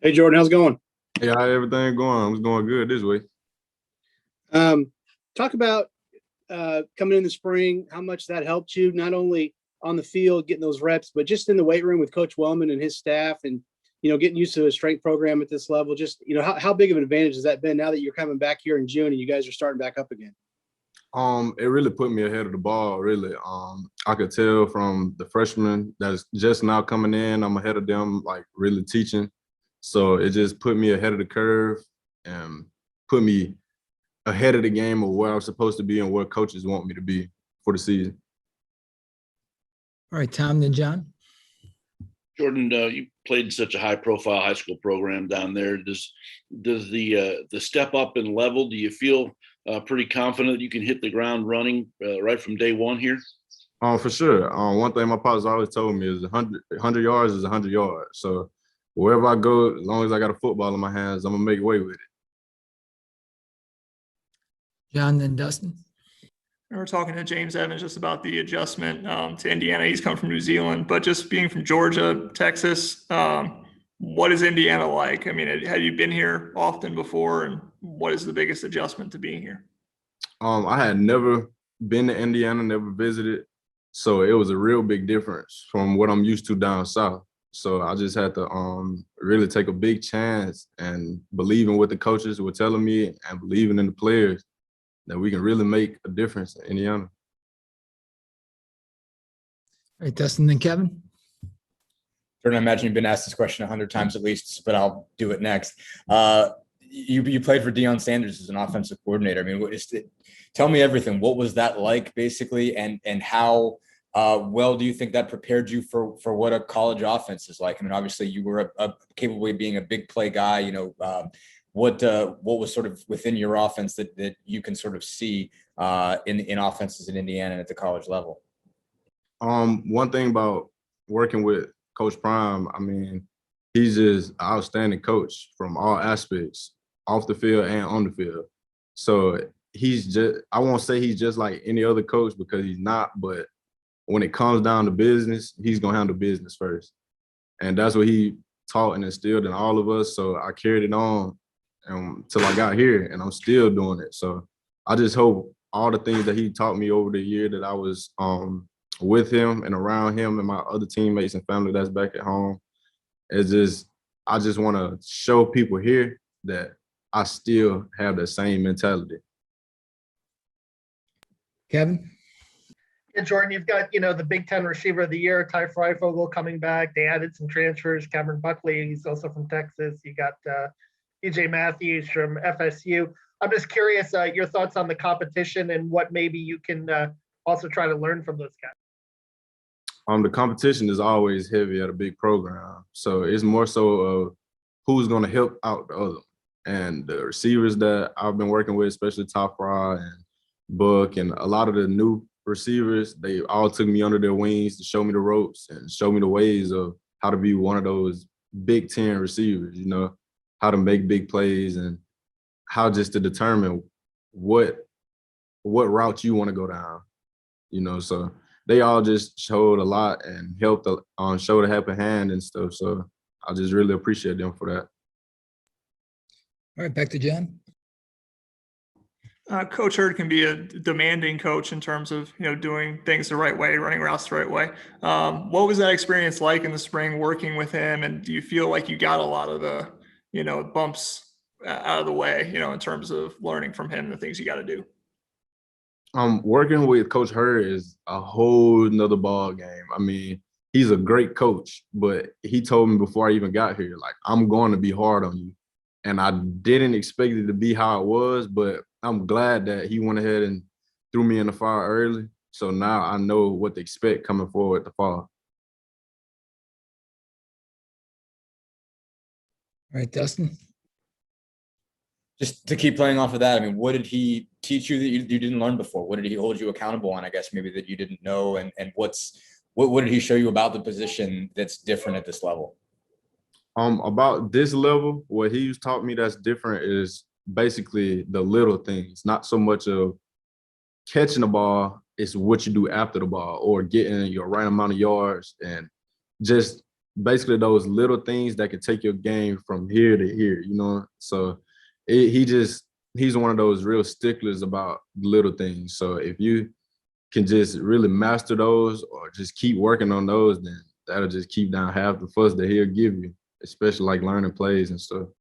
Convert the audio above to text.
Hey, Jordyn, how's it going? Yeah, how everything going? It's going good this way. Talk about coming in the spring, how much that helped you, not only on the field, getting those reps, but just in the weight room with Coach Wellman and his staff and, getting used to a strength program at this level. Just, how big of an advantage has that been now that you're coming back here in June and you guys are starting back up again? It really put me ahead of the ball, really. I could tell from the freshmen that's just now coming in, I'm ahead of them, like really teaching. So it just put me ahead of the curve and put me ahead of the game of where I'm supposed to be and where coaches want me to be for the season. All right, Tom, then John. Jordyn, you played in such a high-profile high school program down there. Does the step up in level? Do you feel pretty confident you can hit the ground running right from day one here? For sure. One thing my pops always told me is 100 yards is 100 yards. So wherever I go, as long as I got a football in my hands, I'm gonna make way with it. John, then Dustin. We were talking to James Evans just about the adjustment to Indiana. He's come from New Zealand, but just being from Georgia, Texas, what is Indiana like? I mean, had you been here often before, and what is the biggest adjustment to being here? I had never been to Indiana, never visited, so it was a real big difference from what I'm used to down south. So I just had to really take a big chance and believe in what the coaches were telling me and believing in the players that we can really make a difference in Indiana. All right, Dustin, then Kevin. Jordyn, I imagine you've been asked this question 100 times at least, but I'll do it next. You played for Deion Sanders as an offensive coordinator. I mean, tell me everything. What was that like, basically, and how well do you think that prepared you for what a college offense is like? I mean, obviously, you were capable of being a big play guy. What was sort of within your offense that you can sort of see in offenses in Indiana at the college level? One thing about working with Coach Prime, I mean, he's just an outstanding coach from all aspects, off the field and on the field. So I won't say he's just like any other coach because he's not, but when it comes down to business, he's gonna handle business first. And that's what he taught and instilled in all of us. So I carried it on until I got here, and I'm still doing it. So I just hope all the things that he taught me over the year that I was with him and around him and my other teammates and family that's back at home, I just want to show people here that I still have the same mentality. Kevin. Yeah, Jordyn, you've got, the Big Ten receiver of the year, Ty Freifogel, coming back. They added some transfers. Cameron Buckley, he's also from Texas. You got EJ Matthews from FSU. I'm just curious your thoughts on the competition and what maybe you can also try to learn from those guys. The competition is always heavy at a big program. So it's more so of who's going to help out the other. And the receivers that I've been working with, especially Ty Fry and Buck and a lot of the new receivers, they all took me under their wings to show me the ropes and show me the ways of how to be one of those Big Ten receivers, how to make big plays and how just to determine what route you want to go down, so they all just showed a lot and helped show the helping hand and stuff. So I just really appreciate them for that. All right, back to John. Coach Hurd can be a demanding coach in terms of, doing things the right way, running routes the right way. What was that experience like in the spring working with him? And do you feel like you got a lot of the, bumps out of the way, in terms of learning from him, the things you got to do? Working with Coach Hurd is a whole nother ball game. I mean, he's a great coach, but he told me before I even got here, like, I'm going to be hard on you. And I didn't expect it to be how it was, but I'm glad that he went ahead and threw me in the fire early. So now I know what to expect coming forward the fall. All right, Dustin. Just to keep playing off of that, I mean, what did he teach you that you didn't learn before? What did he hold you accountable on, I guess, maybe that you didn't know? And what did he show you about the position that's different at this level? About this level, what he's taught me that's different is basically the little things, not so much of catching the ball, it's what you do after the ball or getting your right amount of yards and just basically those little things that could take your game from here to here, you know? So he's one of those real sticklers about little things. So if you can just really master those or just keep working on those, then that'll just keep down half the fuss that he'll give you, especially like learning plays and stuff.